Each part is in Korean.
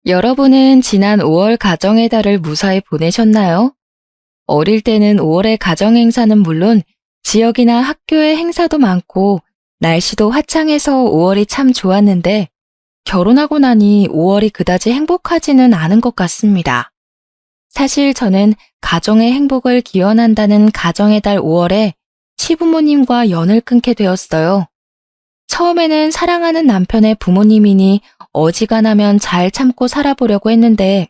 여러분은 지난 5월 가정의 달을 무사히 보내셨나요? 어릴 때는 5월의 가정 행사는 물론 지역이나 학교의 행사도 많고 날씨도 화창해서 5월이 참 좋았는데 결혼하고 나니 5월이 그다지 행복하지는 않은 것 같습니다. 사실 저는 가정의 행복을 기원한다는 가정의 달 5월에 시부모님과 연을 끊게 되었어요. 처음에는 사랑하는 남편의 부모님이니 어지간하면 잘 참고 살아보려고 했는데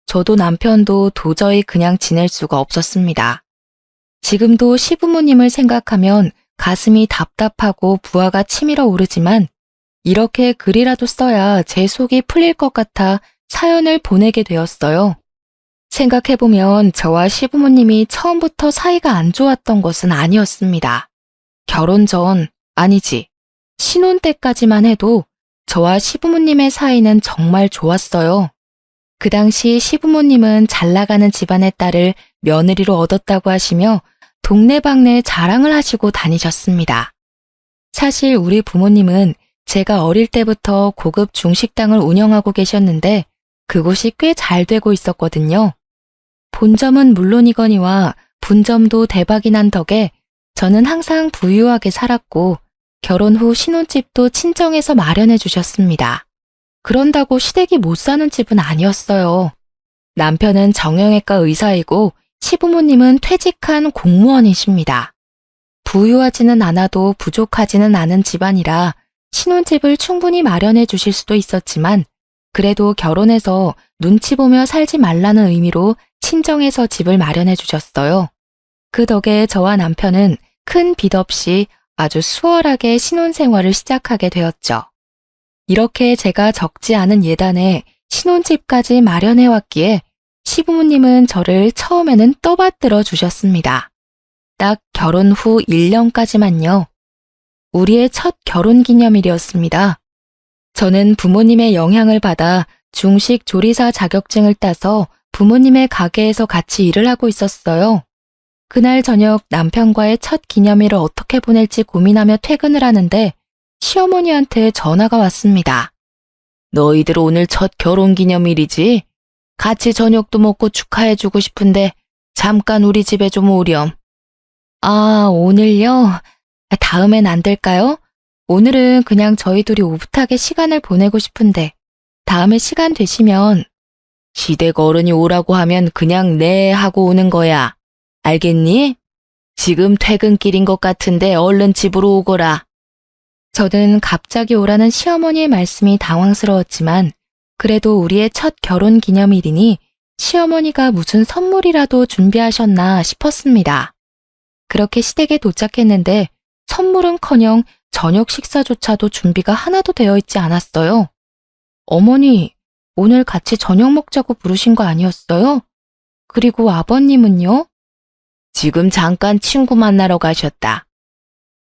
저도 남편도 도저히 그냥 지낼 수가 없었습니다. 지금도 시부모님을 생각하면 가슴이 답답하고 부하가 치밀어 오르지만 이렇게 글이라도 써야 제 속이 풀릴 것 같아 사연을 보내게 되었어요. 생각해보면 저와 시부모님이 처음부터 사이가 안 좋았던 것은 아니었습니다. 결혼 전, 아니지, 신혼 때까지만 해도 저와 시부모님의 사이는 정말 좋았어요. 그 당시 시부모님은 잘 나가는 집안의 딸을 며느리로 얻었다고 하시며 동네방네 자랑을 하시고 다니셨습니다. 사실 우리 부모님은 제가 어릴 때부터 고급 중식당을 운영하고 계셨는데 그곳이 꽤 잘 되고 있었거든요. 본점은 물론이거니와 분점도 대박이 난 덕에 저는 항상 부유하게 살았고 결혼 후 신혼집도 친정에서 마련해 주셨습니다. 그런다고 시댁이 못 사는 집은 아니었어요. 남편은 정형외과 의사이고 시부모님은 퇴직한 공무원이십니다. 부유하지는 않아도 부족하지는 않은 집안이라 신혼집을 충분히 마련해 주실 수도 있었지만 그래도 결혼해서 눈치 보며 살지 말라는 의미로 친정에서 집을 마련해 주셨어요. 그 덕에 저와 남편은 큰 빚 없이 아주 수월하게 신혼생활을 시작하게 되었죠. 이렇게 제가 적지 않은 예단에 신혼집까지 마련해왔기에 시부모님은 저를 처음에는 떠받들어 주셨습니다. 딱 결혼 후 1년까지만요. 우리의 첫 결혼 기념일이었습니다. 저는 부모님의 영향을 받아 중식 조리사 자격증을 따서 부모님의 가게에서 같이 일을 하고 있었어요. 그날 저녁 남편과의 첫 기념일을 어떻게 보낼지 고민하며 퇴근을 하는데 시어머니한테 전화가 왔습니다. 너희들 오늘 첫 결혼 기념일이지? 같이 저녁도 먹고 축하해주고 싶은데 잠깐 우리 집에 좀 오렴. 아, 오늘요? 다음엔 안 될까요? 오늘은 그냥 저희 둘이 오붓하게 시간을 보내고 싶은데 다음에 시간 되시면 시댁 어른이 오라고 하면 그냥 네 하고 오는 거야. 알겠니? 지금 퇴근길인 것 같은데 얼른 집으로 오거라. 저는 갑자기 오라는 시어머니의 말씀이 당황스러웠지만 그래도 우리의 첫 결혼 기념일이니 시어머니가 무슨 선물이라도 준비하셨나 싶었습니다. 그렇게 시댁에 도착했는데 선물은커녕 저녁 식사조차도 준비가 하나도 되어 있지 않았어요. 어머니, 오늘 같이 저녁 먹자고 부르신 거 아니었어요? 그리고 아버님은요? 지금 잠깐 친구 만나러 가셨다.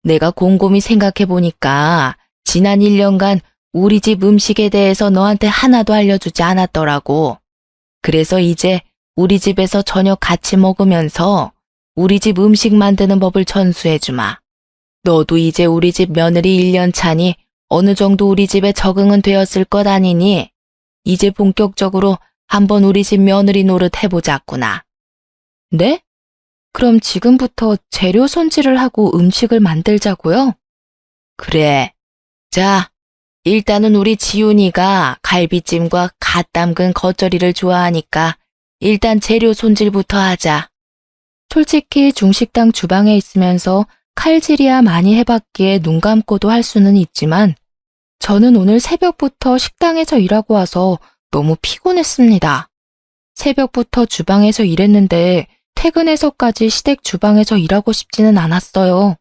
내가 곰곰이 생각해보니까 지난 1년간 우리 집 음식에 대해서 너한테 하나도 알려주지 않았더라고. 그래서 이제 우리 집에서 저녁 같이 먹으면서 우리 집 음식 만드는 법을 전수해주마. 너도 이제 우리 집 며느리 1년 차니 어느 정도 우리 집에 적응은 되었을 것 아니니 이제 본격적으로 한번 우리 집 며느리 노릇 해보자꾸나. 네? 그럼 지금부터 재료 손질을 하고 음식을 만들자고요? 그래. 자, 일단은 우리 지훈이가 갈비찜과 갓 담근 겉절이를 좋아하니까 일단 재료 손질부터 하자. 솔직히 중식당 주방에 있으면서 칼질이야 많이 해봤기에 눈 감고도 할 수는 있지만 저는 오늘 새벽부터 식당에서 일하고 와서 너무 피곤했습니다. 새벽부터 주방에서 일했는데 퇴근해서까지 시댁 주방에서 일하고 싶지는 않았어요.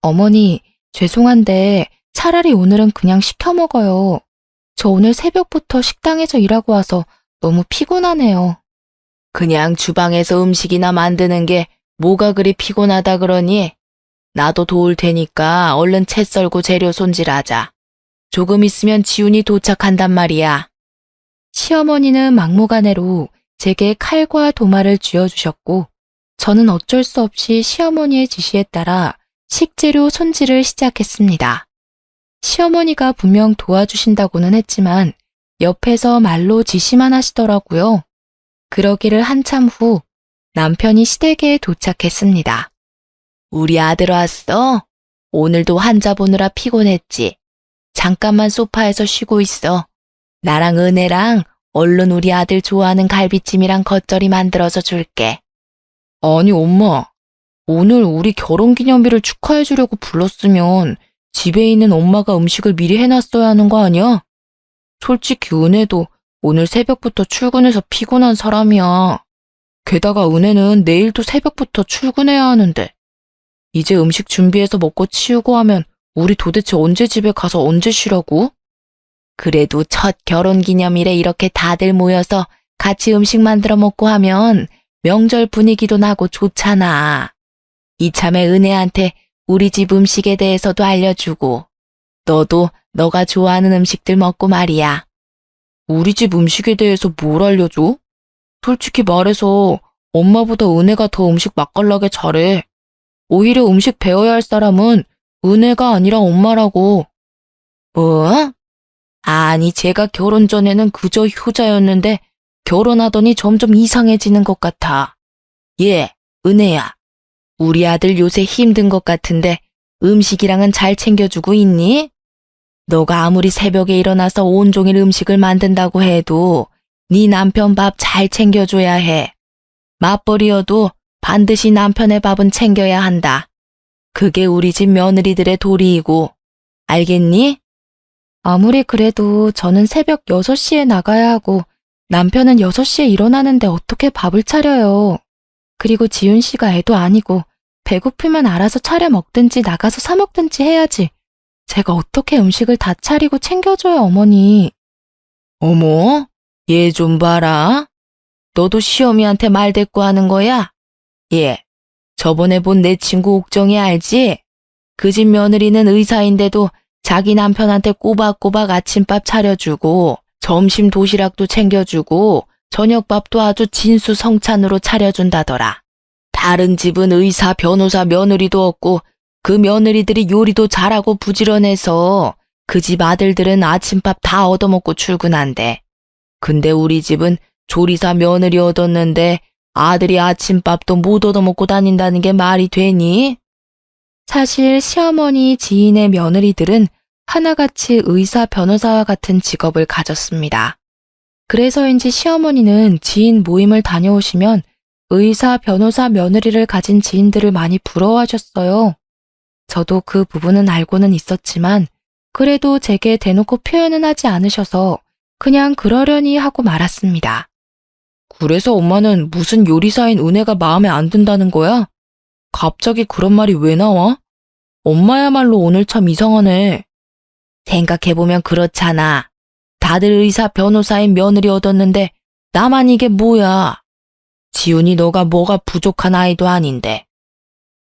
어머니, 죄송한데 차라리 오늘은 그냥 시켜 먹어요. 저 오늘 새벽부터 식당에서 일하고 와서 너무 피곤하네요. 그냥 주방에서 음식이나 만드는 게 뭐가 그리 피곤하다 그러니? 나도 도울 테니까 얼른 채 썰고 재료 손질하자. 조금 있으면 지훈이 도착한단 말이야. 시어머니는 막무가내로 제게 칼과 도마를 쥐어주셨고 저는 어쩔 수 없이 시어머니의 지시에 따라 식재료 손질을 시작했습니다. 시어머니가 분명 도와주신다고는 했지만 옆에서 말로 지시만 하시더라고요. 그러기를 한참 후 남편이 시댁에 도착했습니다. 우리 아들 왔어? 오늘도 환자 보느라 피곤했지? 잠깐만 소파에서 쉬고 있어. 나랑 은혜랑 얼른 우리 아들 좋아하는 갈비찜이랑 겉절이 만들어서 줄게. 아니 엄마, 오늘 우리 결혼기념일을 축하해 주려고 불렀으면 집에 있는 엄마가 음식을 미리 해놨어야 하는 거 아니야? 솔직히 은혜도 오늘 새벽부터 출근해서 피곤한 사람이야. 게다가 은혜는 내일도 새벽부터 출근해야 하는데. 이제 음식 준비해서 먹고 치우고 하면 우리 도대체 언제 집에 가서 언제 쉬라고? 그래도 첫 결혼기념일에 이렇게 다들 모여서 같이 음식 만들어 먹고 하면 명절 분위기도 나고 좋잖아. 이참에 은혜한테 우리 집 음식에 대해서도 알려주고, 너도 너가 좋아하는 음식들 먹고 말이야. 우리 집 음식에 대해서 뭘 알려줘? 솔직히 말해서 엄마보다 은혜가 더 음식 맛깔나게 잘해. 오히려 음식 배워야 할 사람은 은혜가 아니라 엄마라고. 뭐? 아니, 제가 결혼 전에는 그저 효자였는데 결혼하더니 점점 이상해지는 것 같아. 예, 은혜야. 우리 아들 요새 힘든 것 같은데 음식이랑은 잘 챙겨주고 있니? 너가 아무리 새벽에 일어나서 온종일 음식을 만든다고 해도 네 남편 밥 잘 챙겨줘야 해. 맞벌이여도 반드시 남편의 밥은 챙겨야 한다. 그게 우리 집 며느리들의 도리이고, 알겠니? 아무리 그래도 저는 새벽 6시에 나가야 하고 남편은 6시에 일어나는데 어떻게 밥을 차려요. 그리고 지훈 씨가 애도 아니고 배고프면 알아서 차려 먹든지 나가서 사 먹든지 해야지. 제가 어떻게 음식을 다 차리고 챙겨줘요, 어머니. 어머, 얘 좀 봐라. 너도 시어미한테 말대꾸 하는 거야? 예, 저번에 본 내 친구 옥정이 알지? 그 집 며느리는 의사인데도 자기 남편한테 꼬박꼬박 아침밥 차려주고 점심 도시락도 챙겨주고 저녁밥도 아주 진수성찬으로 차려준다더라. 다른 집은 의사, 변호사 며느리도 없고 그 며느리들이 요리도 잘하고 부지런해서 그 집 아들들은 아침밥 다 얻어먹고 출근한대. 근데 우리 집은 조리사 며느리 얻었는데 아들이 아침밥도 못 얻어먹고 다닌다는 게 말이 되니? 사실 시어머니 지인의 며느리들은 하나같이 의사, 변호사와 같은 직업을 가졌습니다. 그래서인지 시어머니는 지인 모임을 다녀오시면 의사, 변호사 며느리를 가진 지인들을 많이 부러워하셨어요. 저도 그 부분은 알고는 있었지만 그래도 제게 대놓고 표현은 하지 않으셔서 그냥 그러려니 하고 말았습니다. 그래서 엄마는 무슨 요리사인 은혜가 마음에 안 든다는 거야? 갑자기 그런 말이 왜 나와? 엄마야말로 오늘 참 이상하네. 생각해보면 그렇잖아. 다들 의사, 변호사인 며느리 얻었는데 나만 이게 뭐야? 지훈이 너가 뭐가 부족한 아이도 아닌데.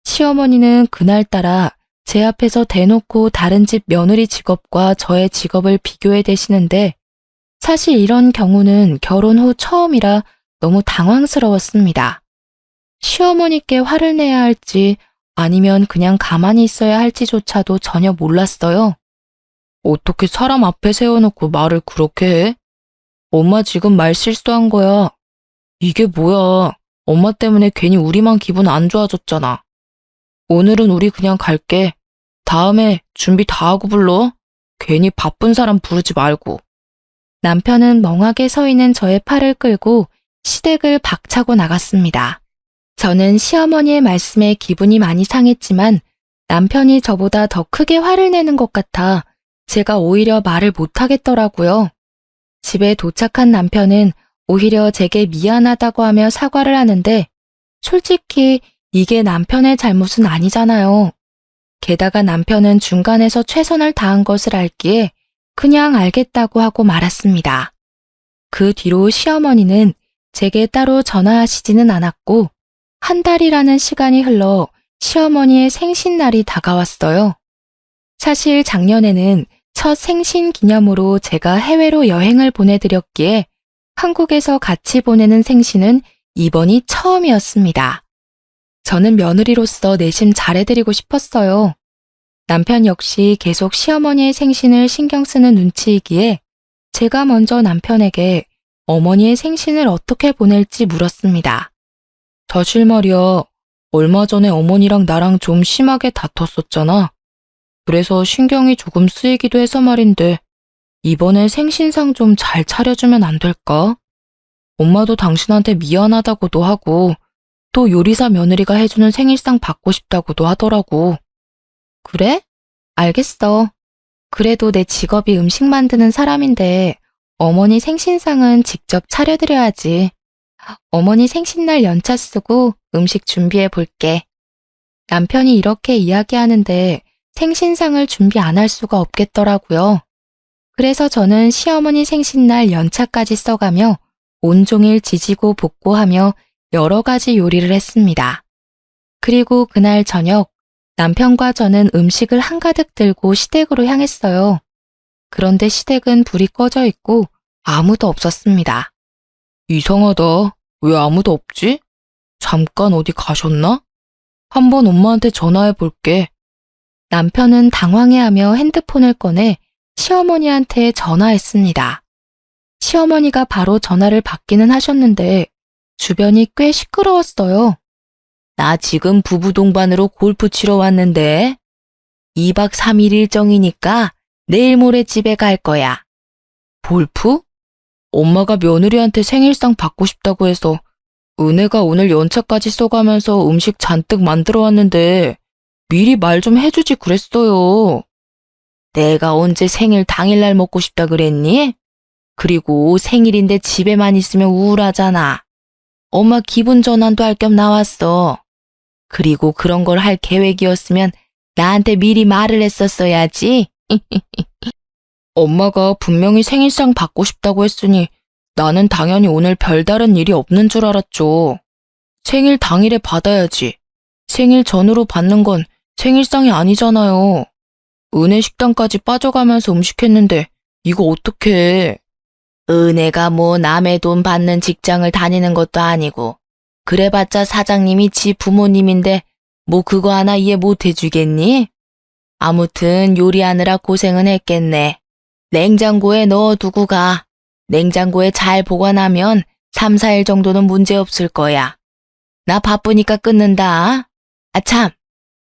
시어머니는 그날따라 제 앞에서 대놓고 다른 집 며느리 직업과 저의 직업을 비교해 대시는데 사실 이런 경우는 결혼 후 처음이라 너무 당황스러웠습니다. 시어머니께 화를 내야 할지 아니면 그냥 가만히 있어야 할지조차도 전혀 몰랐어요. 어떻게 사람 앞에 세워놓고 말을 그렇게 해? 엄마 지금 말 실수한 거야. 이게 뭐야. 엄마 때문에 괜히 우리만 기분 안 좋아졌잖아. 오늘은 우리 그냥 갈게. 다음에 준비 다 하고 불러. 괜히 바쁜 사람 부르지 말고. 남편은 멍하게 서 있는 저의 팔을 끌고 시댁을 박차고 나갔습니다. 저는 시어머니의 말씀에 기분이 많이 상했지만 남편이 저보다 더 크게 화를 내는 것 같아 제가 오히려 말을 못하겠더라고요. 집에 도착한 남편은 오히려 제게 미안하다고 하며 사과를 하는데 솔직히 이게 남편의 잘못은 아니잖아요. 게다가 남편은 중간에서 최선을 다한 것을 알기에 그냥 알겠다고 하고 말았습니다. 그 뒤로 시어머니는 제게 따로 전화하시지는 않았고 한 달이라는 시간이 흘러 시어머니의 생신날이 다가왔어요. 사실 작년에는 첫 생신 기념으로 제가 해외로 여행을 보내드렸기에 한국에서 같이 보내는 생신은 이번이 처음이었습니다. 저는 며느리로서 내심 잘해드리고 싶었어요. 남편 역시 계속 시어머니의 생신을 신경 쓰는 눈치이기에 제가 먼저 남편에게 어머니의 생신을 어떻게 보낼지 물었습니다. 사실 말이야, 얼마 전에 어머니랑 나랑 좀 심하게 다퉜었잖아. 그래서 신경이 조금 쓰이기도 해서 말인데, 이번에 생신상 좀 잘 차려주면 안 될까? 엄마도 당신한테 미안하다고도 하고, 또 요리사 며느리가 해주는 생일상 받고 싶다고도 하더라고. 그래? 알겠어. 그래도 내 직업이 음식 만드는 사람인데, 어머니 생신상은 직접 차려드려야지. 어머니 생신날 연차 쓰고 음식 준비해 볼게. 남편이 이렇게 이야기하는데 생신상을 준비 안 할 수가 없겠더라고요. 그래서 저는 시어머니 생신날 연차까지 써가며 온종일 지지고 볶고하며 여러 가지 요리를 했습니다. 그리고 그날 저녁 남편과 저는 음식을 한가득 들고 시댁으로 향했어요. 그런데 시댁은 불이 꺼져 있고 아무도 없었습니다. 이상하다. 왜 아무도 없지? 잠깐 어디 가셨나? 한번 엄마한테 전화해 볼게. 남편은 당황해하며 핸드폰을 꺼내 시어머니한테 전화했습니다. 시어머니가 바로 전화를 받기는 하셨는데 주변이 꽤 시끄러웠어요. 나 지금 부부 동반으로 골프 치러 왔는데 2박 3일 일정이니까 내일 모레 집에 갈 거야. 골프? 엄마가 며느리한테 생일상 받고 싶다고 해서 은혜가 오늘 연차까지 써가면서 음식 잔뜩 만들어 왔는데 미리 말 좀 해주지 그랬어요. 내가 언제 생일 당일날 먹고 싶다 그랬니? 그리고 생일인데 집에만 있으면 우울하잖아. 엄마 기분 전환도 할 겸 나왔어. 그리고 그런 걸 할 계획이었으면 나한테 미리 말을 했었어야지. 엄마가 분명히 생일상 받고 싶다고 했으니 나는 당연히 오늘 별다른 일이 없는 줄 알았죠. 생일 당일에 받아야지. 생일 전으로 받는 건 생일상이 아니잖아요. 은혜 식당까지 빠져가면서 음식했는데 이거 어떡해. 은혜가 뭐 남의 돈 받는 직장을 다니는 것도 아니고 그래봤자 사장님이 지 부모님인데 뭐 그거 하나 이해 못 해주겠니? 아무튼 요리하느라 고생은 했겠네. 냉장고에 넣어두고 가. 냉장고에 잘 보관하면 3, 4일 정도는 문제 없을 거야. 나 바쁘니까 끊는다. 아 참,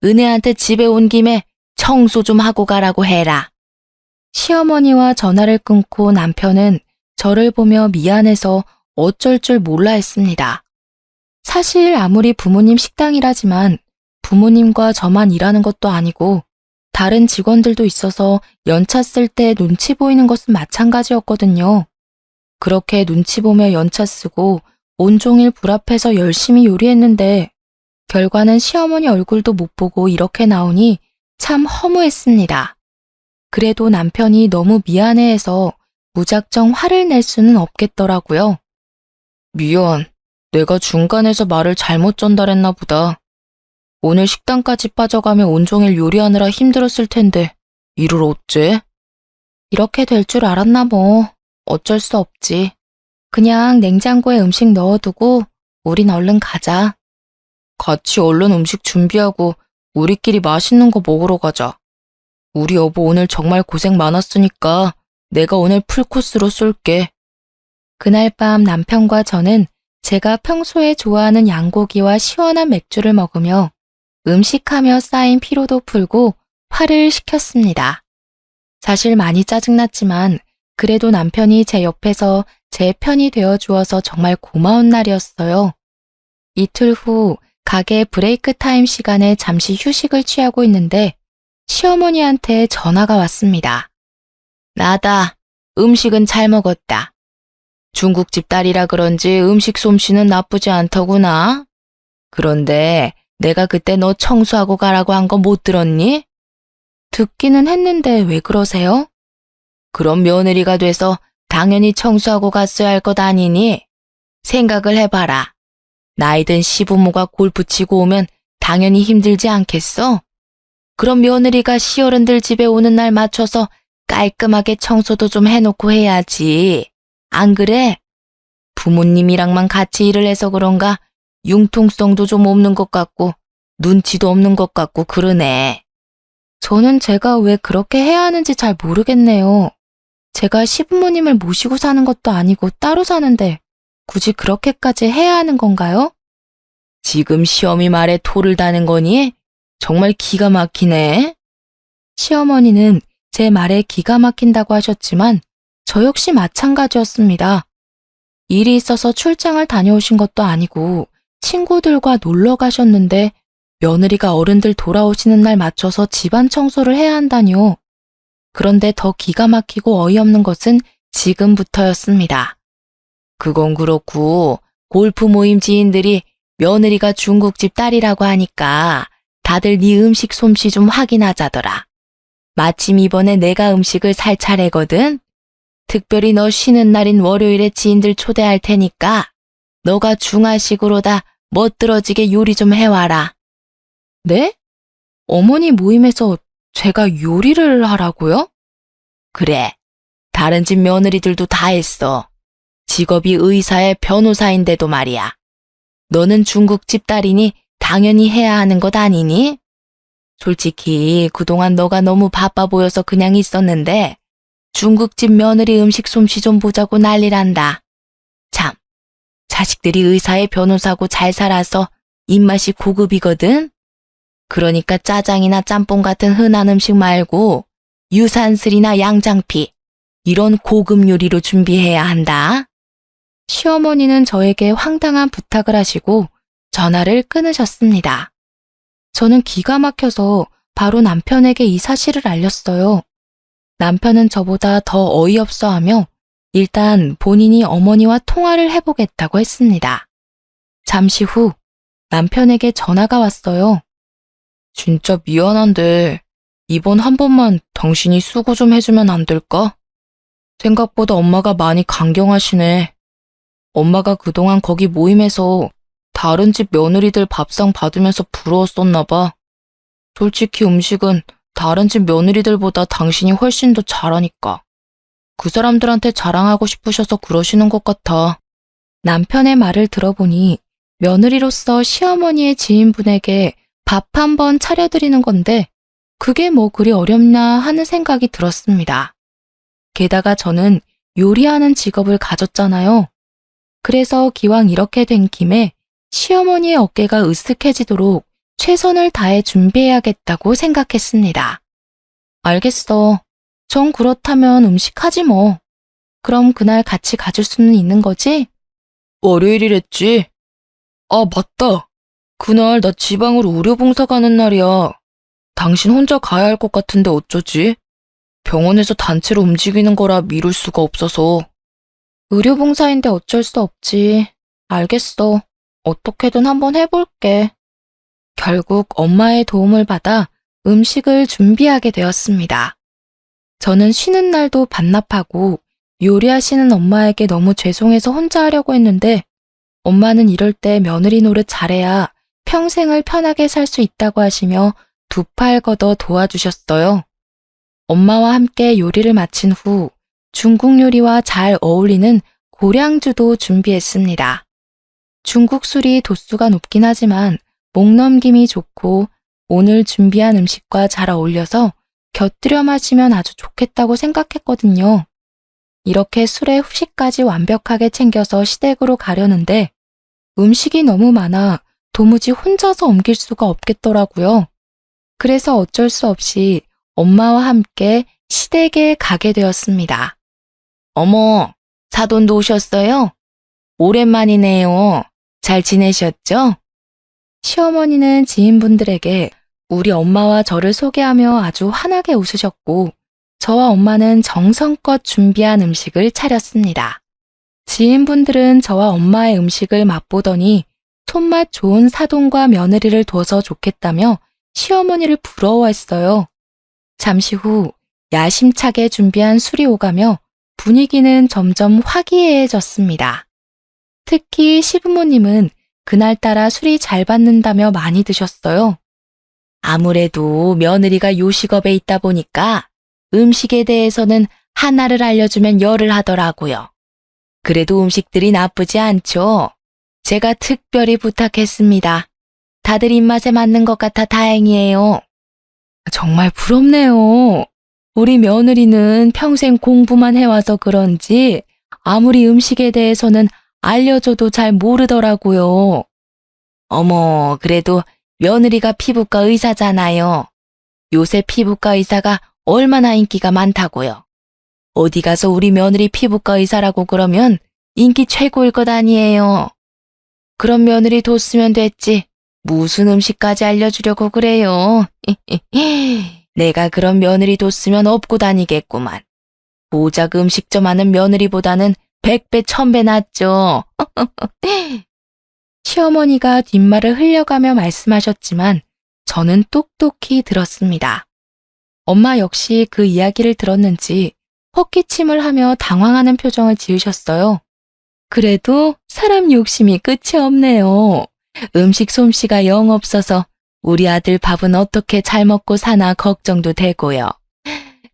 은혜한테 집에 온 김에 청소 좀 하고 가라고 해라. 시어머니와 전화를 끊고 남편은 저를 보며 미안해서 어쩔 줄 몰라 했습니다. 사실 아무리 부모님 식당이라지만 부모님과 저만 일하는 것도 아니고 다른 직원들도 있어서 연차 쓸 때 눈치 보이는 것은 마찬가지였거든요. 그렇게 눈치 보며 연차 쓰고 온종일 불 앞에서 열심히 요리했는데 결과는 시어머니 얼굴도 못 보고 이렇게 나오니 참 허무했습니다. 그래도 남편이 너무 미안해해서 무작정 화를 낼 수는 없겠더라고요. 미안, 내가 중간에서 말을 잘못 전달했나 보다. 오늘 식당까지 빠져가며 온종일 요리하느라 힘들었을 텐데 이를 어째? 이렇게 될 줄 알았나 뭐. 어쩔 수 없지. 그냥 냉장고에 음식 넣어두고 우린 얼른 가자. 같이 얼른 음식 준비하고 우리끼리 맛있는 거 먹으러 가자. 우리 여보 오늘 정말 고생 많았으니까 내가 오늘 풀코스로 쏠게. 그날 밤 남편과 저는 제가 평소에 좋아하는 양고기와 시원한 맥주를 먹으며 음식하며 쌓인 피로도 풀고 화를 식혔습니다. 사실 많이 짜증났지만 그래도 남편이 제 옆에서 제 편이 되어주어서 정말 고마운 날이었어요. 이틀 후 가게 브레이크 타임 시간에 잠시 휴식을 취하고 있는데 시어머니한테 전화가 왔습니다. 나다. 음식은 잘 먹었다. 중국집 딸이라 그런지 음식 솜씨는 나쁘지 않더구나. 그런데 내가 그때 너 청소하고 가라고 한 거 못 들었니? 듣기는 했는데 왜 그러세요? 그럼 며느리가 돼서 당연히 청소하고 갔어야 할 것 아니니? 생각을 해봐라. 나이든 시부모가 골프 치고 오면 당연히 힘들지 않겠어? 그럼 며느리가 시어른들 집에 오는 날 맞춰서 깔끔하게 청소도 좀 해놓고 해야지. 안 그래? 부모님이랑만 같이 일을 해서 그런가 융통성도 좀 없는 것 같고 눈치도 없는 것 같고 그러네. 저는 제가 왜 그렇게 해야 하는지 잘 모르겠네요. 제가 시부모님을 모시고 사는 것도 아니고 따로 사는데 굳이 그렇게까지 해야 하는 건가요? 지금 시어미 말에 토를 다는 거니? 정말 기가 막히네. 시어머니는 제 말에 기가 막힌다고 하셨지만 저 역시 마찬가지였습니다. 일이 있어서 출장을 다녀오신 것도 아니고 친구들과 놀러 가셨는데 며느리가 어른들 돌아오시는 날 맞춰서 집안 청소를 해야 한다뇨. 그런데 더 기가 막히고 어이없는 것은 지금부터였습니다. 그건 그렇고 골프 모임 지인들이 며느리가 중국집 딸이라고 하니까 다들 네 음식 솜씨 좀 확인하자더라. 마침 이번에 내가 음식을 살 차례거든. 특별히 너 쉬는 날인 월요일에 지인들 초대할 테니까 너가 중화식으로다 멋들어지게 요리 좀 해와라. 네? 어머니 모임에서 제가 요리를 하라고요? 그래. 다른 집 며느리들도 다 했어. 직업이 의사의 변호사인데도 말이야. 너는 중국집 딸이니 당연히 해야 하는 것 아니니? 솔직히 그동안 너가 너무 바빠 보여서 그냥 있었는데 중국집 며느리 음식 솜씨 좀 보자고 난리란다. 참, 자식들이 의사의 변호사고 잘 살아서 입맛이 고급이거든? 그러니까 짜장이나 짬뽕 같은 흔한 음식 말고 유산슬이나 양장피, 이런 고급 요리로 준비해야 한다. 시어머니는 저에게 황당한 부탁을 하시고 전화를 끊으셨습니다. 저는 기가 막혀서 바로 남편에게 이 사실을 알렸어요. 남편은 저보다 더 어이없어 하며 일단 본인이 어머니와 통화를 해보겠다고 했습니다. 잠시 후 남편에게 전화가 왔어요. 진짜 미안한데 이번 한 번만 당신이 수고 좀 해주면 안 될까? 생각보다 엄마가 많이 강경하시네. 엄마가 그동안 거기 모임에서 다른 집 며느리들 밥상 받으면서 부러웠었나 봐. 솔직히 음식은 다른 집 며느리들보다 당신이 훨씬 더 잘하니까. 그 사람들한테 자랑하고 싶으셔서 그러시는 것 같아. 남편의 말을 들어보니 며느리로서 시어머니의 지인분에게 밥 한 번 차려드리는 건데 그게 뭐 그리 어렵나 하는 생각이 들었습니다. 게다가 저는 요리하는 직업을 가졌잖아요. 그래서 기왕 이렇게 된 김에 시어머니의 어깨가 으쓱해지도록 최선을 다해 준비해야겠다고 생각했습니다. 알겠어. 정 그렇다면 음식하지 뭐. 그럼 그날 같이 가줄 수는 있는 거지? 월요일이랬지? 아, 맞다. 그날 나 지방으로 의료봉사 가는 날이야. 당신 혼자 가야 할 것 같은데 어쩌지? 병원에서 단체로 움직이는 거라 미룰 수가 없어서. 의료봉사인데 어쩔 수 없지. 알겠어. 어떻게든 한번 해볼게. 결국 엄마의 도움을 받아 음식을 준비하게 되었습니다. 저는 쉬는 날도 반납하고 요리하시는 엄마에게 너무 죄송해서 혼자 하려고 했는데 엄마는 이럴 때 며느리 노릇 잘해야 평생을 편하게 살 수 있다고 하시며 두 팔 걷어 도와주셨어요. 엄마와 함께 요리를 마친 후 중국 요리와 잘 어울리는 고량주도 준비했습니다. 중국 술이 도수가 높긴 하지만 목넘김이 좋고 오늘 준비한 음식과 잘 어울려서 곁들여 마시면 아주 좋겠다고 생각했거든요. 이렇게 술에 후식까지 완벽하게 챙겨서 시댁으로 가려는데 음식이 너무 많아 도무지 혼자서 옮길 수가 없겠더라고요. 그래서 어쩔 수 없이 엄마와 함께 시댁에 가게 되었습니다. 어머, 사돈도 오셨어요? 오랜만이네요. 잘 지내셨죠? 시어머니는 지인분들에게 우리 엄마와 저를 소개하며 아주 환하게 웃으셨고 저와 엄마는 정성껏 준비한 음식을 차렸습니다. 지인분들은 저와 엄마의 음식을 맛보더니 손맛 좋은 사돈과 며느리를 둬서 좋겠다며 시어머니를 부러워했어요. 잠시 후 야심차게 준비한 술이 오가며 분위기는 점점 화기애애해졌습니다. 특히 시부모님은 그날따라 술이 잘 받는다며 많이 드셨어요. 아무래도 며느리가 요식업에 있다 보니까 음식에 대해서는 하나를 알려주면 열을 하더라고요. 그래도 음식들이 나쁘지 않죠. 제가 특별히 부탁했습니다. 다들 입맛에 맞는 것 같아 다행이에요. 정말 부럽네요. 우리 며느리는 평생 공부만 해와서 그런지 아무리 음식에 대해서는 알려줘도 잘 모르더라고요. 어머, 그래도 며느리가 피부과 의사잖아요. 요새 피부과 의사가 얼마나 인기가 많다고요. 어디 가서 우리 며느리 피부과 의사라고 그러면 인기 최고일 것 아니에요. 그런 며느리 뒀으면 됐지. 무슨 음식까지 알려주려고 그래요. 내가 그런 며느리 뒀으면 업고 다니겠구만. 고작 음식점 하는 며느리보다는 100배, 1000배 낫죠. 시어머니가 뒷말을 흘려가며 말씀하셨지만 저는 똑똑히 들었습니다. 엄마 역시 그 이야기를 들었는지 헛기침을 하며 당황하는 표정을 지으셨어요. 그래도 사람 욕심이 끝이 없네요. 음식 솜씨가 영 없어서 우리 아들 밥은 어떻게 잘 먹고 사나 걱정도 되고요.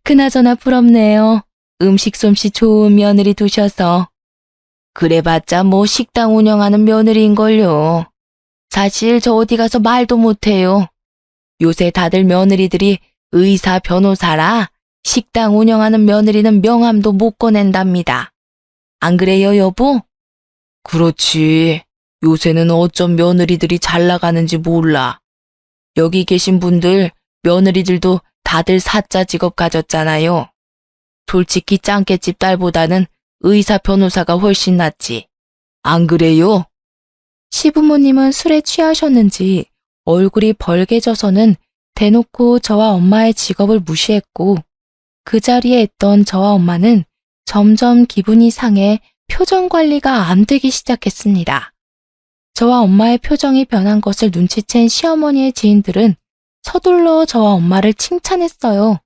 그나저나 부럽네요. 음식 솜씨 좋은 며느리 두셔서. 그래봤자 뭐 식당 운영하는 며느리인걸요. 사실 저 어디 가서 말도 못해요. 요새 다들 며느리들이 의사, 변호사라 식당 운영하는 며느리는 명함도 못 꺼낸답니다. 안 그래요, 여보? 그렇지. 요새는 어쩜 며느리들이 잘 나가는지 몰라. 여기 계신 분들, 며느리들도 다들 사자 직업 가졌잖아요. 솔직히 짱깨집 딸보다는 의사, 변호사가 훨씬 낫지. 안 그래요? 시부모님은 술에 취하셨는지 얼굴이 벌개져서는 대놓고 저와 엄마의 직업을 무시했고 그 자리에 있던 저와 엄마는 점점 기분이 상해 표정 관리가 안 되기 시작했습니다. 저와 엄마의 표정이 변한 것을 눈치챈 시어머니의 지인들은 서둘러 저와 엄마를 칭찬했어요.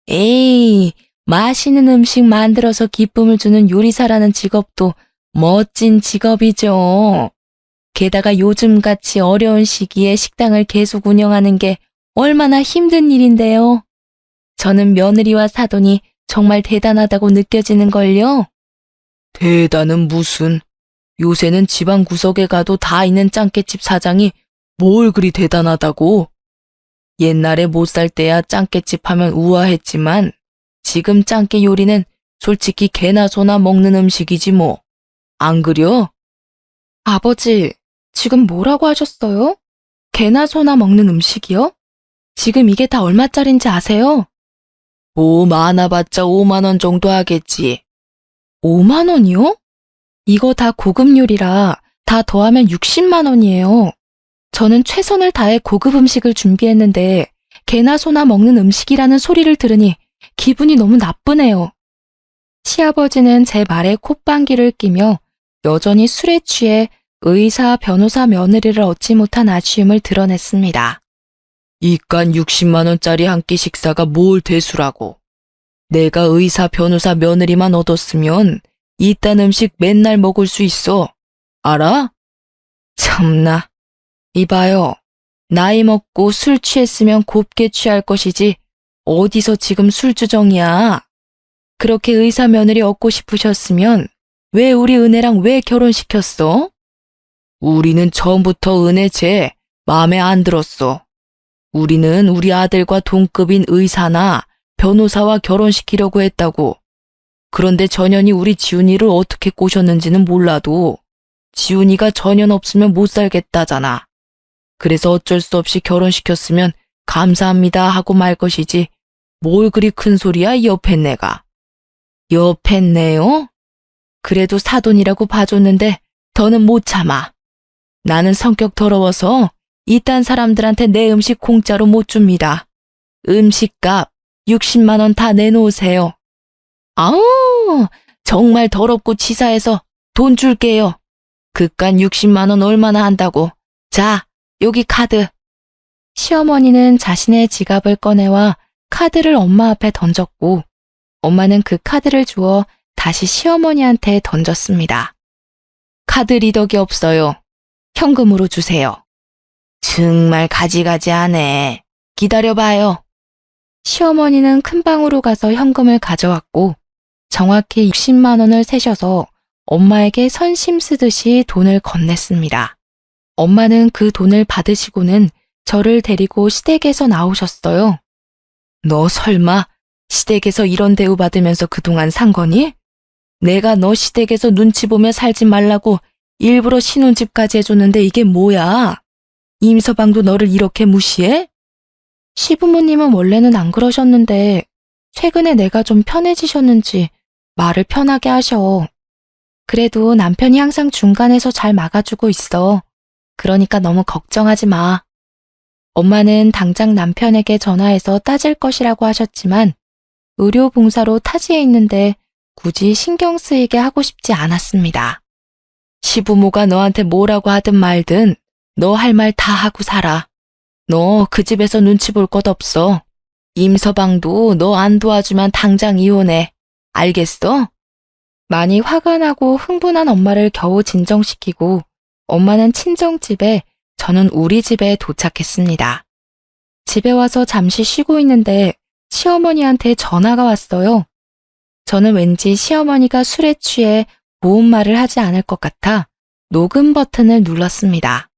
에이, 맛있는 음식 만들어서 기쁨을 주는 요리사라는 직업도 멋진 직업이죠. 게다가 요즘같이 어려운 시기에 식당을 계속 운영하는 게 얼마나 힘든 일인데요. 저는 며느리와 사돈이 정말 대단하다고 느껴지는걸요. 대단은 무슨. 요새는 지방 구석에 가도 다 있는 짱깨집 사장이 뭘 그리 대단하다고. 옛날에 못 살 때야 짱깨집 하면 우아했지만 지금 짱깨 요리는 솔직히 개나 소나 먹는 음식이지 뭐. 안 그려? 아버지, 지금 뭐라고 하셨어요? 개나 소나 먹는 음식이요? 지금 이게 다 얼마짜린지 아세요? 뭐 많아봤자 5만 원 정도 하겠지. 5만 원이요? 이거 다 고급 요리라 다 더하면 60만 원이에요. 저는 최선을 다해 고급 음식을 준비했는데 개나 소나 먹는 음식이라는 소리를 들으니 기분이 너무 나쁘네요. 시아버지는 제 말에 콧방귀를 끼며 여전히 술에 취해 의사, 변호사 며느리를 얻지 못한 아쉬움을 드러냈습니다. 이깟 60만 원짜리 한 끼 식사가 뭘 대수라고. 내가 의사, 변호사 며느리만 얻었으면 이딴 음식 맨날 먹을 수 있어. 알아? 참나. 이봐요. 나이 먹고 술 취했으면 곱게 취할 것이지 어디서 지금 술주정이야. 그렇게 의사 며느리 얻고 싶으셨으면 왜 우리 은혜랑 왜 결혼시켰어? 우리는 처음부터 은혜 쟤 마음에 안 들었어. 우리는 우리 아들과 동급인 의사나 변호사와 결혼시키려고 했다고. 그런데 전현이 우리 지훈이를 어떻게 꼬셨는지는 몰라도 지훈이가 전현 없으면 못 살겠다잖아. 그래서 어쩔 수 없이 결혼시켰으면 감사합니다 하고 말 것이지 뭘 그리 큰 소리야 이 여팬네가. 여팬네요? 그래도 사돈이라고 봐줬는데 더는 못 참아. 나는 성격 더러워서 이딴 사람들한테 내 음식 공짜로 못 줍니다. 음식값 60만 원 다 내놓으세요. 아우, 정말 더럽고 치사해서 돈 줄게요. 그깟 60만 원 얼마나 한다고. 자, 여기 카드. 시어머니는 자신의 지갑을 꺼내와 카드를 엄마 앞에 던졌고 엄마는 그 카드를 주어 다시 시어머니한테 던졌습니다. 카드 리더기 없어요. 현금으로 주세요. 정말 가지가지하네. 기다려봐요. 시어머니는 큰 방으로 가서 현금을 가져왔고 정확히 60만 원을 세셔서 엄마에게 선심 쓰듯이 돈을 건넸습니다. 엄마는 그 돈을 받으시고는 저를 데리고 시댁에서 나오셨어요. 너 설마 시댁에서 이런 대우 받으면서 그동안 산 거니? 내가 너 시댁에서 눈치 보며 살지 말라고 일부러 신혼집까지 해줬는데 이게 뭐야? 임서방도 너를 이렇게 무시해? 시부모님은 원래는 안 그러셨는데 최근에 내가 좀 편해지셨는지 말을 편하게 하셔. 그래도 남편이 항상 중간에서 잘 막아주고 있어. 그러니까 너무 걱정하지 마. 엄마는 당장 남편에게 전화해서 따질 것이라고 하셨지만 의료봉사로 타지에 있는데 굳이 신경 쓰이게 하고 싶지 않았습니다. 시부모가 너한테 뭐라고 하든 말든 너 할 말 다 하고 살아. 너 그 집에서 눈치 볼 것 없어. 임서방도 너 안 도와주면 당장 이혼해. 알겠어? 많이 화가 나고 흥분한 엄마를 겨우 진정시키고 엄마는 친정집에, 저는 우리 집에 도착했습니다. 집에 와서 잠시 쉬고 있는데 시어머니한테 전화가 왔어요. 저는 왠지 시어머니가 술에 취해 고운 말을 하지 않을 것 같아 녹음 버튼을 눌렀습니다.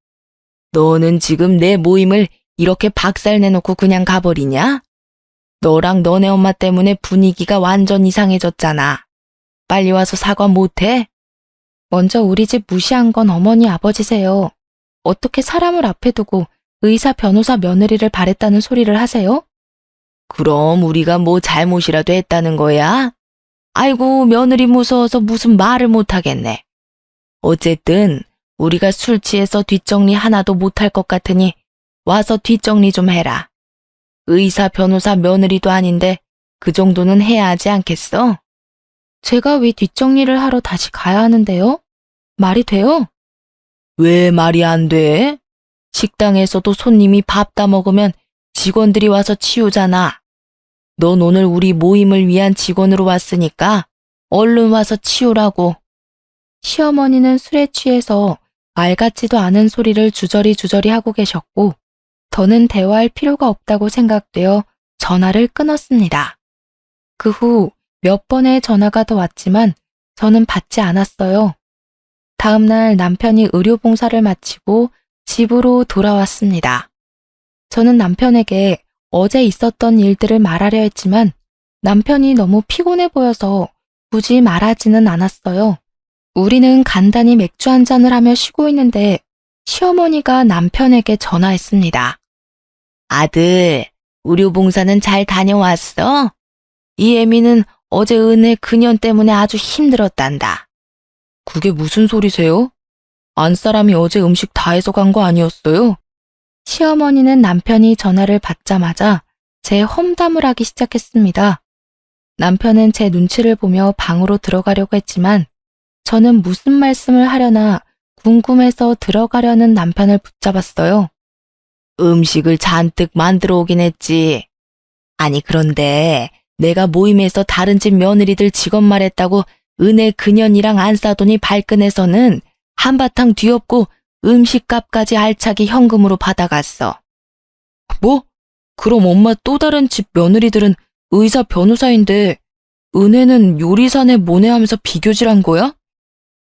너는 지금 내 모임을 이렇게 박살내놓고 그냥 가버리냐? 너랑 너네 엄마 때문에 분위기가 완전 이상해졌잖아. 빨리 와서 사과 못해? 먼저 우리 집 무시한 건 어머니 아버지세요. 어떻게 사람을 앞에 두고 의사 변호사 며느리를 바랬다는 소리를 하세요? 그럼 우리가 뭐 잘못이라도 했다는 거야? 아이고, 며느리 무서워서 무슨 말을 못하겠네. 어쨌든 우리가 술 취해서 뒷정리 하나도 못할 것 같으니 와서 뒷정리 좀 해라. 의사 변호사 며느리도 아닌데 그 정도는 해야 하지 않겠어? 제가 왜 뒷정리를 하러 다시 가야 하는데요? 말이 돼요? 왜 말이 안 돼? 식당에서도 손님이 밥 다 먹으면 직원들이 와서 치우잖아. 넌 오늘 우리 모임을 위한 직원으로 왔으니까 얼른 와서 치우라고. 시어머니는 술에 취해서 말 같지도 않은 소리를 주저리 하고 계셨고 더는 대화할 필요가 없다고 생각되어 전화를 끊었습니다. 그 후 몇 번의 전화가 더 왔지만 저는 받지 않았어요. 다음 날 남편이 의료봉사를 마치고 집으로 돌아왔습니다. 저는 남편에게 어제 있었던 일들을 말하려 했지만 남편이 너무 피곤해 보여서 굳이 말하지는 않았어요. 우리는 간단히 맥주 한 잔을 하며 쉬고 있는데 시어머니가 남편에게 전화했습니다. 아들, 의료봉사는 잘 다녀왔어? 이 애미는 어제 은혜 그년 때문에 아주 힘들었단다. 그게 무슨 소리세요? 안사람이 어제 음식 다 해서 간 거 아니었어요? 시어머니는 남편이 전화를 받자마자 제 험담을 하기 시작했습니다. 남편은 제 눈치를 보며 방으로 들어가려고 했지만 저는 무슨 말씀을 하려나 궁금해서 들어가려는 남편을 붙잡았어요. 음식을 잔뜩 만들어 오긴 했지. 아니 그런데 내가 모임에서 다른 집 며느리들 직원 말했다고 은혜 그년이랑 안 싸더니 발끈해서는 한바탕 뒤엎고 음식값까지 알차게 현금으로 받아갔어. 뭐? 그럼 엄마 또 다른 집 며느리들은 의사 변호사인데 은혜는 요리사네 뭐네 하면서 비교질한 거야?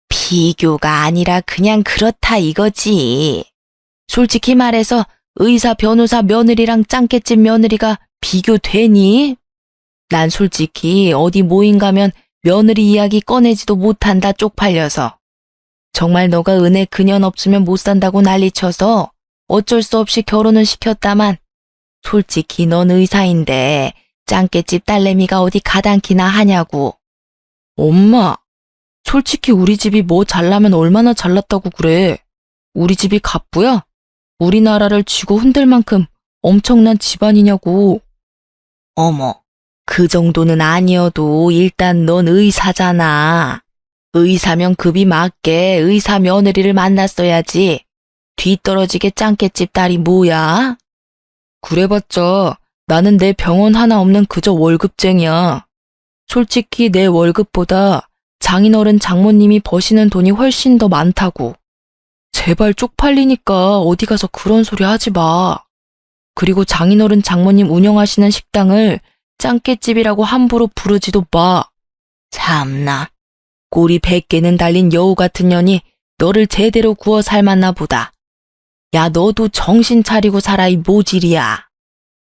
비교가 아니라 그냥 그렇다 이거지. 솔직히 말해서 의사 변호사 며느리랑 짱깨집 며느리가 비교되니? 난 솔직히 어디 모임 가면 며느리 이야기 꺼내지도 못한다 쪽팔려서. 정말 너가 은혜 그년 없으면 못 산다고 난리쳐서 어쩔 수 없이 결혼은 시켰다만 솔직히 넌 의사인데 짱깨집 딸내미가 어디 가당키나 하냐고. 엄마, 솔직히 우리 집이 뭐 잘나면 얼마나 잘났다고 그래. 우리 집이 갑부야? 우리나라를 쥐고 흔들 만큼 엄청난 집안이냐고. 어머, 그 정도는 아니어도 일단 넌 의사잖아. 의사면 급이 맞게 의사 며느리를 만났어야지. 뒤떨어지게 짱깨집 딸이 뭐야? 그래봤자 나는 내 병원 하나 없는 그저 월급쟁이야. 솔직히 내 월급보다 장인어른 장모님이 버시는 돈이 훨씬 더 많다고. 제발 쪽팔리니까 어디 가서 그런 소리 하지 마. 그리고 장인어른 장모님 운영하시는 식당을 짱깨집이라고 함부로 부르지도 마. 참나. 꼬리 100개는 달린 여우 같은 년이 너를 제대로 구워 삶았나 보다. 야, 너도 정신 차리고 살아 이 모질이야.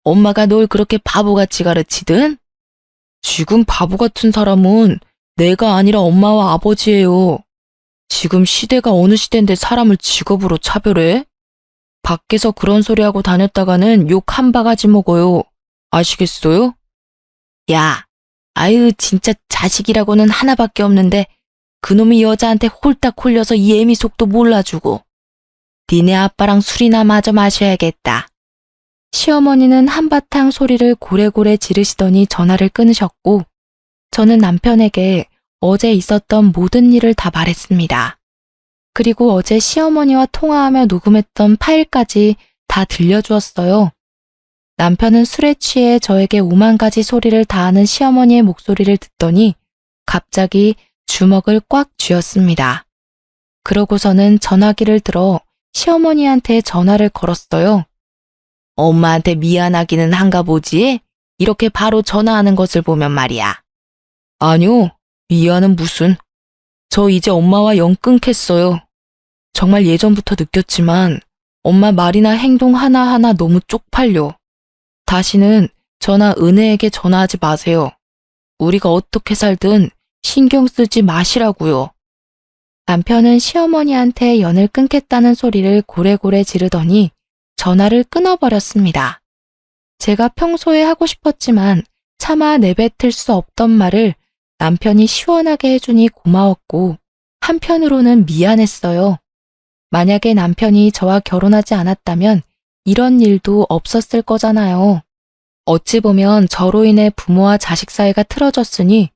엄마가 널 그렇게 바보같이 가르치든? 지금 바보 같은 사람은 내가 아니라 엄마와 아버지예요. 지금 시대가 어느 시대인데 사람을 직업으로 차별해? 밖에서 그런 소리 하고 다녔다가는 욕 한 바가지 먹어요. 아시겠어요? 야, 아유 진짜 자식이라고는 하나밖에 없는데 그놈이 여자한테 홀딱 홀려서 이 애미 속도 몰라주고. 니네 아빠랑 술이나 마저 마셔야겠다. 시어머니는 한바탕 소리를 고래고래 지르시더니 전화를 끊으셨고 저는 남편에게 어제 있었던 모든 일을 다 말했습니다. 그리고 어제 시어머니와 통화하며 녹음했던 파일까지 다 들려주었어요. 남편은 술에 취해 저에게 오만 가지 소리를 다 하는 시어머니의 목소리를 듣더니 갑자기 주먹을 꽉 쥐었습니다. 그러고서는 전화기를 들어 시어머니한테 전화를 걸었어요. 엄마한테 미안하기는 한가 보지? 이렇게 바로 전화하는 것을 보면 말이야. 아니요, 미안은 무슨. 저 이제 엄마와 영 끊겠어요. 정말 예전부터 느꼈지만 엄마 말이나 행동 하나하나 너무 쪽팔려. 다시는 저나 은혜에게 전화하지 마세요. 우리가 어떻게 살든 신경 쓰지 마시라고요. 남편은 시어머니한테 연을 끊겠다는 소리를 고래고래 지르더니 전화를 끊어버렸습니다. 제가 평소에 하고 싶었지만 차마 내뱉을 수 없던 말을 남편이 시원하게 해주니 고마웠고 한편으로는 미안했어요. 만약에 남편이 저와 결혼하지 않았다면 이런 일도 없었을 거잖아요. 어찌 보면 저로 인해 부모와 자식 사이가 틀어졌으니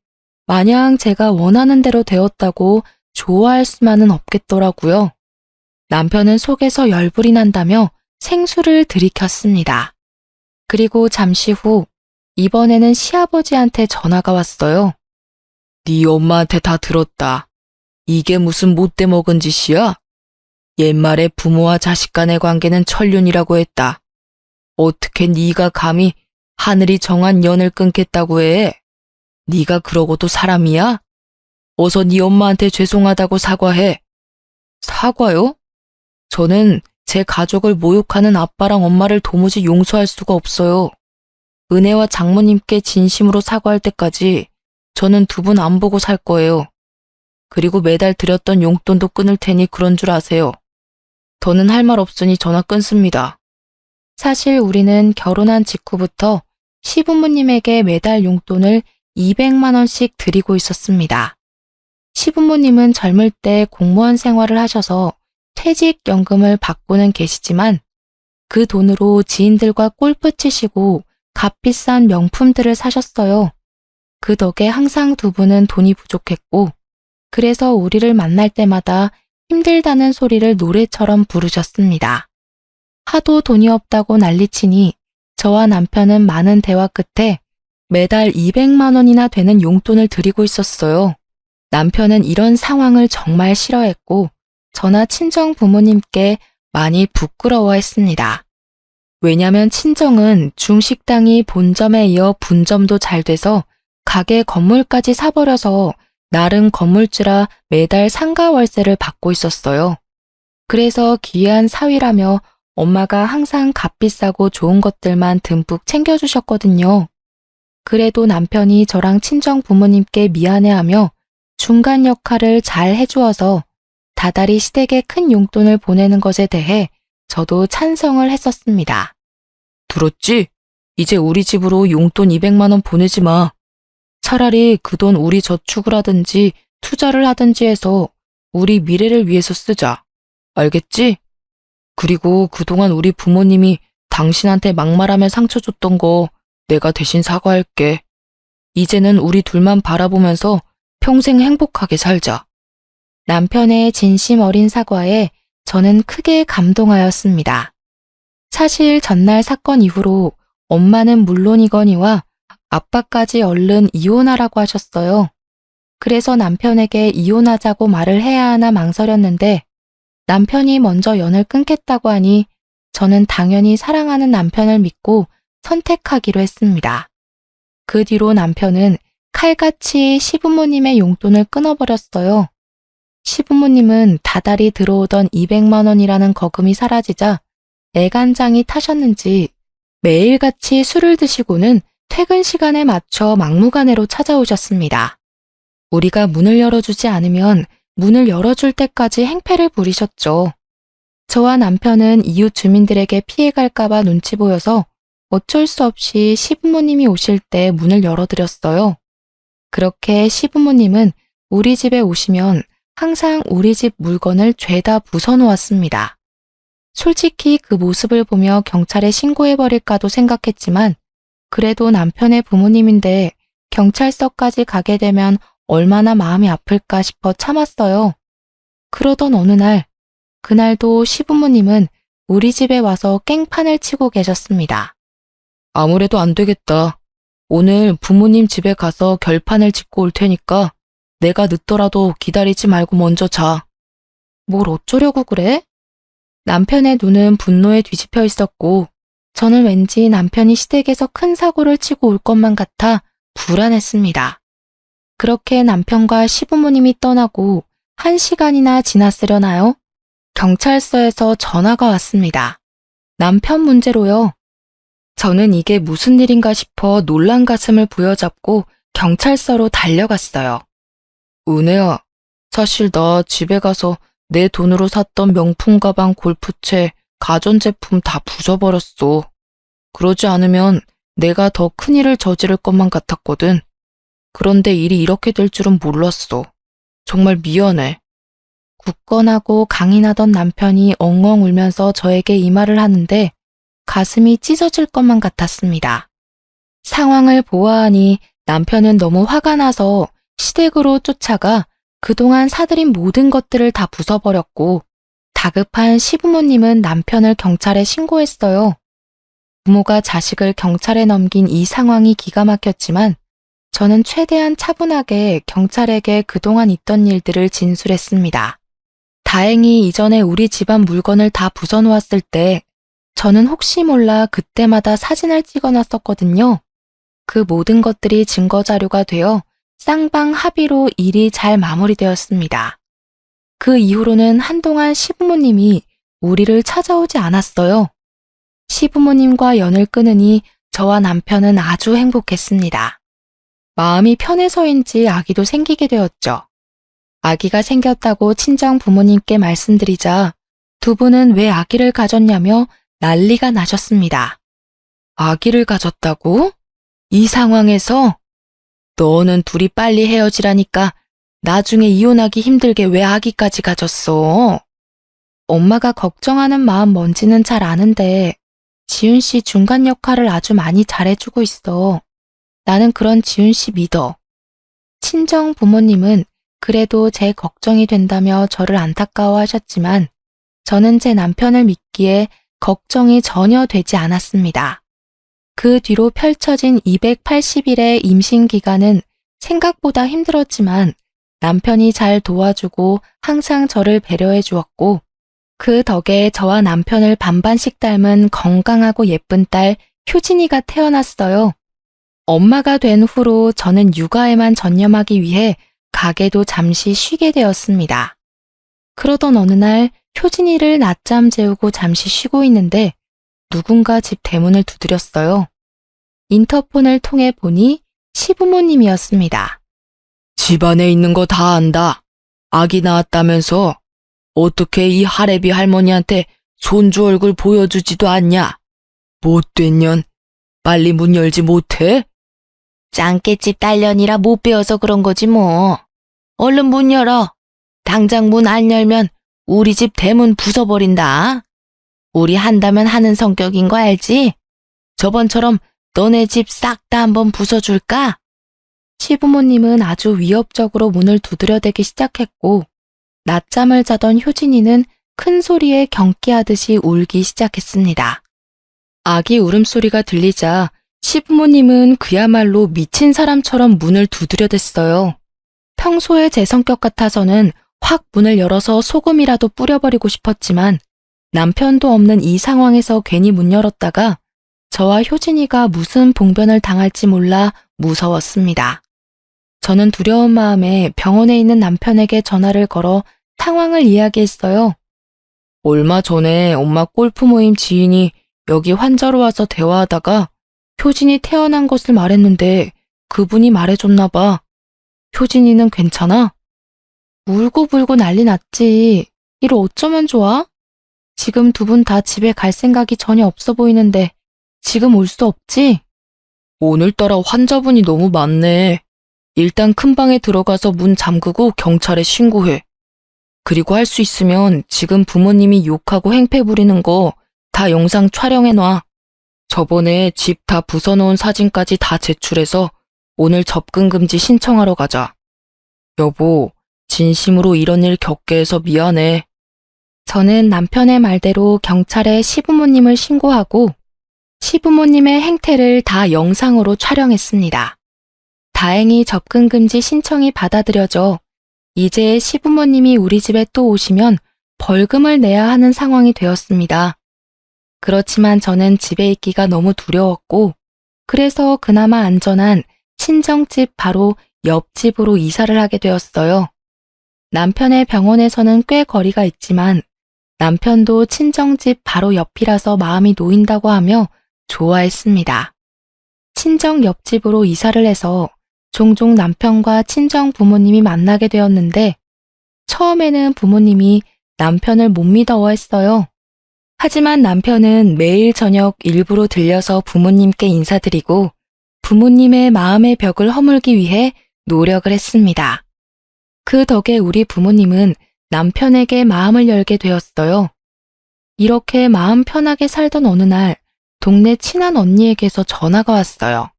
마냥 제가 원하는 대로 되었다고 좋아할 수만은 없겠더라고요. 남편은 속에서 열불이 난다며 생수를 들이켰습니다. 그리고 잠시 후 이번에는 시아버지한테 전화가 왔어요. 네 엄마한테 다 들었다. 이게 무슨 못돼 먹은 짓이야? 옛말에 부모와 자식 간의 관계는 천륜이라고 했다. 어떻게 네가 감히 하늘이 정한 연을 끊겠다고 해? 네가 그러고도 사람이야? 어서 네 엄마한테 죄송하다고 사과해. 사과요? 저는 제 가족을 모욕하는 아빠랑 엄마를 도무지 용서할 수가 없어요. 은혜와 장모님께 진심으로 사과할 때까지 저는 두 분 안 보고 살 거예요. 그리고 매달 드렸던 용돈도 끊을 테니 그런 줄 아세요. 더는 할 말 없으니 전화 끊습니다. 사실 우리는 결혼한 직후부터 시부모님에게 매달 용돈을 200만 원씩 드리고 있었습니다. 시부모님은 젊을 때 공무원 생활을 하셔서 퇴직연금을 받고는 계시지만 그 돈으로 지인들과 골프 치시고 값비싼 명품들을 사셨어요. 그 덕에 항상 두 분은 돈이 부족했고 그래서 우리를 만날 때마다 힘들다는 소리를 노래처럼 부르셨습니다. 하도 돈이 없다고 난리치니 저와 남편은 많은 대화 끝에 매달 200만 원이나 되는 용돈을 드리고 있었어요. 남편은 이런 상황을 정말 싫어했고 저나 친정 부모님께 많이 부끄러워했습니다. 왜냐면 친정은 중식당이 본점에 이어 분점도 잘 돼서 가게 건물까지 사버려서 나름 건물주라 매달 상가 월세를 받고 있었어요. 그래서 귀한 사위라며 엄마가 항상 값비싸고 좋은 것들만 듬뿍 챙겨주셨거든요. 그래도 남편이 저랑 친정 부모님께 미안해하며 중간 역할을 잘 해주어서 다달이 시댁에 큰 용돈을 보내는 것에 대해 저도 찬성을 했었습니다. 들었지? 이제 우리 집으로 용돈 200만 원 보내지 마. 차라리 그 돈 우리 저축을 하든지 투자를 하든지 해서 우리 미래를 위해서 쓰자. 알겠지? 그리고 그동안 우리 부모님이 당신한테 막말하며 상처 줬던 거 내가 대신 사과할게. 이제는 우리 둘만 바라보면서 평생 행복하게 살자. 남편의 진심 어린 사과에 저는 크게 감동하였습니다. 사실 전날 사건 이후로 엄마는 물론이거니와 아빠까지 얼른 이혼하라고 하셨어요. 그래서 남편에게 이혼하자고 말을 해야 하나 망설였는데 남편이 먼저 연을 끊겠다고 하니 저는 당연히 사랑하는 남편을 믿고 선택하기로 했습니다. 그 뒤로 남편은 칼같이 시부모님의 용돈을 끊어버렸어요. 시부모님은 다달이 들어오던 200만 원이라는 거금이 사라지자 애간장이 타셨는지 매일같이 술을 드시고는 퇴근 시간에 맞춰 막무가내로 찾아오셨습니다. 우리가 문을 열어주지 않으면 문을 열어줄 때까지 행패를 부리셨죠. 저와 남편은 이웃 주민들에게 피해갈까봐 눈치 보여서 어쩔 수 없이 시부모님이 오실 때 문을 열어드렸어요. 그렇게 시부모님은 우리 집에 오시면 항상 우리 집 물건을 죄다 부숴놓았습니다. 솔직히 그 모습을 보며 경찰에 신고해버릴까도 생각했지만 그래도 남편의 부모님인데 경찰서까지 가게 되면 얼마나 마음이 아플까 싶어 참았어요. 그러던 어느 날, 그날도 시부모님은 우리 집에 와서 깽판을 치고 계셨습니다. 아무래도 안 되겠다. 오늘 부모님 집에 가서 결판을 짓고 올 테니까 내가 늦더라도 기다리지 말고 먼저 자. 뭘 어쩌려고 그래? 남편의 눈은 분노에 뒤집혀 있었고 저는 왠지 남편이 시댁에서 큰 사고를 치고 올 것만 같아 불안했습니다. 그렇게 남편과 시부모님이 떠나고 1시간이나 지났으려나요? 경찰서에서 전화가 왔습니다. 남편 문제로요. 저는 이게 무슨 일인가 싶어 놀란 가슴을 부여잡고 경찰서로 달려갔어요. 은혜야, 사실 나 집에 가서 내 돈으로 샀던 명품 가방, 골프채, 가전제품 다 부숴버렸어. 그러지 않으면 내가 더 큰일을 저지를 것만 같았거든. 그런데 일이 이렇게 될 줄은 몰랐어. 정말 미안해. 굳건하고 강인하던 남편이 엉엉 울면서 저에게 이 말을 하는데 가슴이 찢어질 것만 같았습니다. 상황을 보아하니 남편은 너무 화가 나서 시댁으로 쫓아가 그동안 사들인 모든 것들을 다 부숴버렸고 다급한 시부모님은 남편을 경찰에 신고했어요. 부모가 자식을 경찰에 넘긴 이 상황이 기가 막혔지만 저는 최대한 차분하게 경찰에게 그동안 있던 일들을 진술했습니다. 다행히 이전에 우리 집안 물건을 다 부숴놓았을 때 저는 혹시 몰라 그때마다 사진을 찍어놨었거든요. 그 모든 것들이 증거자료가 되어 쌍방 합의로 일이 잘 마무리되었습니다. 그 이후로는 한동안 시부모님이 우리를 찾아오지 않았어요. 시부모님과 연을 끊으니 저와 남편은 아주 행복했습니다. 마음이 편해서인지 아기도 생기게 되었죠. 아기가 생겼다고 친정 부모님께 말씀드리자 두 분은 왜 아기를 가졌냐며 난리가 나셨습니다. 아기를 가졌다고? 이 상황에서? 너는 둘이 빨리 헤어지라니까 나중에 이혼하기 힘들게 왜 아기까지 가졌어? 엄마가 걱정하는 마음 뭔지는 잘 아는데 지훈 씨 중간 역할을 아주 많이 잘해주고 있어. 나는 그런 지훈 씨 믿어. 친정 부모님은 그래도 제 걱정이 된다며 저를 안타까워하셨지만 저는 제 남편을 믿기에 걱정이 전혀 되지 않았습니다. 그 뒤로 펼쳐진 280일의 임신 기간은 생각보다 힘들었지만 남편이 잘 도와주고 항상 저를 배려해 주었고 그 덕에 저와 남편을 반반씩 닮은 건강하고 예쁜 딸 효진이가 태어났어요. 엄마가 된 후로 저는 육아에만 전념하기 위해 가게도 잠시 쉬게 되었습니다. 그러던 어느 날 효진이를 낮잠 재우고 잠시 쉬고 있는데 누군가 집 대문을 두드렸어요. 인터폰을 통해 보니 시부모님이었습니다. 집안에 있는 거 다 안다. 아기 낳았다면서 어떻게 이 할애비 할머니한테 손주 얼굴 보여주지도 않냐? 못된 년, 빨리 문 열지 못해? 짱깨집 딸년이라 못 배워서 그런 거지 뭐. 얼른 문 열어. 당장 문 안 열면 우리 집 대문 부숴버린다. 우리 한다면 하는 성격인 거 알지? 저번처럼 너네 집 싹 다 한번 부숴줄까? 시부모님은 아주 위협적으로 문을 두드려대기 시작했고 낮잠을 자던 효진이는 큰 소리에 경기하듯이 울기 시작했습니다. 아기 울음소리가 들리자 시부모님은 그야말로 미친 사람처럼 문을 두드려댔어요. 평소에 제 성격 같아서는 확 문을 열어서 소금이라도 뿌려버리고 싶었지만 남편도 없는 이 상황에서 괜히 문 열었다가 저와 효진이가 무슨 봉변을 당할지 몰라 무서웠습니다. 저는 두려운 마음에 병원에 있는 남편에게 전화를 걸어 상황을 이야기했어요. 얼마 전에 엄마 골프 모임 지인이 여기 환자로 와서 대화하다가 효진이 태어난 것을 말했는데 그분이 말해줬나 봐. 효진이는 괜찮아? 울고불고 난리 났지. 이를 어쩌면 좋아? 지금 두 분 다 집에 갈 생각이 전혀 없어 보이는데 지금 올 수 없지? 오늘따라 환자분이 너무 많네. 일단 큰 방에 들어가서 문 잠그고 경찰에 신고해. 그리고 할 수 있으면 지금 부모님이 욕하고 행패 부리는 거 다 영상 촬영해놔. 저번에 집 다 부숴놓은 사진까지 다 제출해서 오늘 접근 금지 신청하러 가자. 여보, 진심으로 이런 일 겪게 해서 미안해. 저는 남편의 말대로 경찰에 시부모님을 신고하고 시부모님의 행태를 다 영상으로 촬영했습니다. 다행히 접근 금지 신청이 받아들여져 이제 시부모님이 우리 집에 또 오시면 벌금을 내야 하는 상황이 되었습니다. 그렇지만 저는 집에 있기가 너무 두려웠고 그래서 그나마 안전한 친정집 바로 옆집으로 이사를 하게 되었어요. 남편의 병원에서는 꽤 거리가 있지만 남편도 친정집 바로 옆이라서 마음이 놓인다고 하며 좋아했습니다. 친정 옆집으로 이사를 해서 종종 남편과 친정 부모님이 만나게 되었는데 처음에는 부모님이 남편을 못 믿어했어요. 하지만 남편은 매일 저녁 일부러 들려서 부모님께 인사드리고 부모님의 마음의 벽을 허물기 위해 노력을 했습니다. 그 덕에 우리 부모님은 남편에게 마음을 열게 되었어요. 이렇게 마음 편하게 살던 어느 날 동네 친한 언니에게서 전화가 왔어요.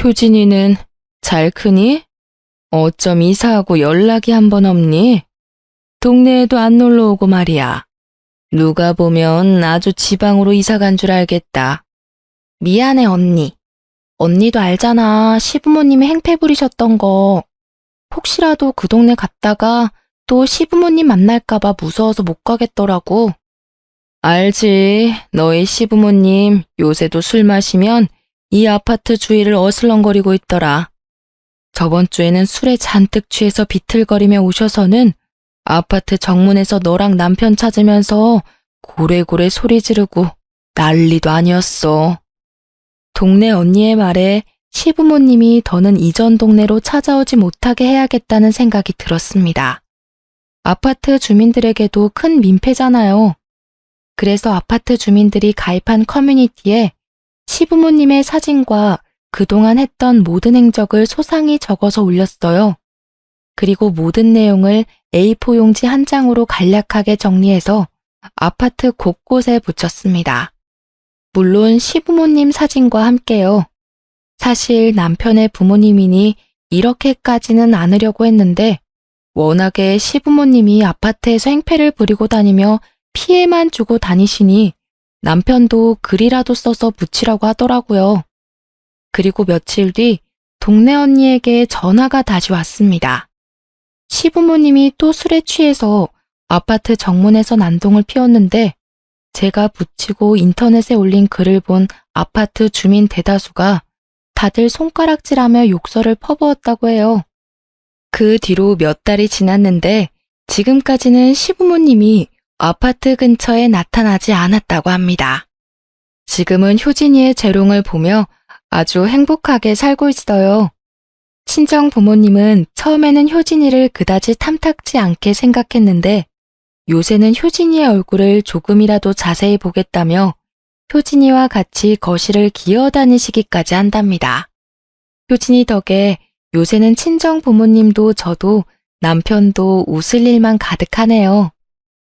효진이는 잘 크니? 어쩜 이사하고 연락이 한 번 없니? 동네에도 안 놀러 오고 말이야. 누가 보면 아주 지방으로 이사 간 줄 알겠다. 미안해 언니. 언니도 알잖아. 시부모님이 행패 부리셨던 거. 혹시라도 그 동네 갔다가 또 시부모님 만날까봐 무서워서 못 가겠더라고. 알지. 너희 시부모님 요새도 술 마시면 이 아파트 주위를 어슬렁거리고 있더라. 저번 주에는 술에 잔뜩 취해서 비틀거리며 오셔서는 아파트 정문에서 너랑 남편 찾으면서 고래고래 소리 지르고 난리도 아니었어. 동네 언니의 말에 시부모님이 더는 이전 동네로 찾아오지 못하게 해야겠다는 생각이 들었습니다. 아파트 주민들에게도 큰 민폐잖아요. 그래서 아파트 주민들이 가입한 커뮤니티에 시부모님의 사진과 그동안 했던 모든 행적을 소상히 적어서 올렸어요. 그리고 모든 내용을 A4 용지 한 장으로 간략하게 정리해서 아파트 곳곳에 붙였습니다. 물론 시부모님 사진과 함께요. 사실 남편의 부모님이니 이렇게까지는 않으려고 했는데 워낙에 시부모님이 아파트에서 행패를 부리고 다니며 피해만 주고 다니시니 남편도 글이라도 써서 붙이라고 하더라고요. 그리고 며칠 뒤 동네 언니에게 전화가 다시 왔습니다. 시부모님이 또 술에 취해서 아파트 정문에서 난동을 피웠는데 제가 붙이고 인터넷에 올린 글을 본 아파트 주민 대다수가 다들 손가락질하며 욕설을 퍼부었다고 해요. 그 뒤로 몇 달이 지났는데 지금까지는 시부모님이 아파트 근처에 나타나지 않았다고 합니다. 지금은 효진이의 재롱을 보며 아주 행복하게 살고 있어요. 친정 부모님은 처음에는 효진이를 그다지 탐탁지 않게 생각했는데 요새는 효진이의 얼굴을 조금이라도 자세히 보겠다며 효진이와 같이 거실을 기어다니시기까지 한답니다. 효진이 덕에 요새는 친정 부모님도 저도 남편도 웃을 일만 가득하네요.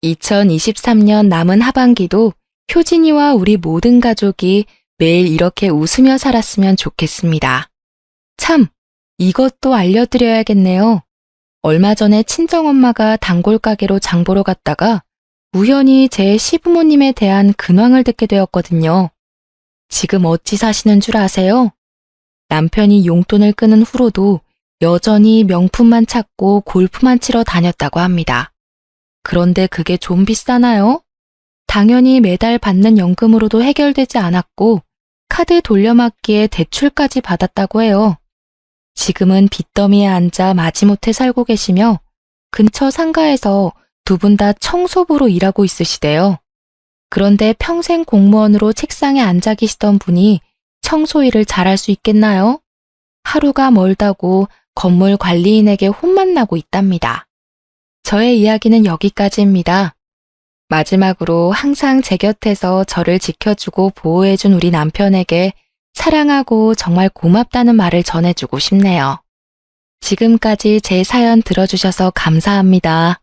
2023년 남은 하반기도 효진이와 우리 모든 가족이 매일 이렇게 웃으며 살았으면 좋겠습니다. 참, 이것도 알려드려야겠네요. 얼마 전에 친정엄마가 단골 가게로 장 보러 갔다가 우연히 제 시부모님에 대한 근황을 듣게 되었거든요. 지금 어찌 사시는 줄 아세요? 남편이 용돈을 끄는 후로도 여전히 명품만 찾고 골프만 치러 다녔다고 합니다. 그런데 그게 좀 비싸나요? 당연히 매달 받는 연금으로도 해결되지 않았고 카드 돌려막기에 대출까지 받았다고 해요. 지금은 빚더미에 앉아 마지못해 살고 계시며 근처 상가에서 두 분 다 청소부로 일하고 있으시대요. 그런데 평생 공무원으로 책상에 앉아 계시던 분이 청소일을 잘할 수 있겠나요? 하루가 멀다고 건물 관리인에게 혼만 나고 있답니다. 저의 이야기는 여기까지입니다. 마지막으로 항상 제 곁에서 저를 지켜주고 보호해준 우리 남편에게 사랑하고 정말 고맙다는 말을 전해주고 싶네요. 지금까지 제 사연 들어주셔서 감사합니다.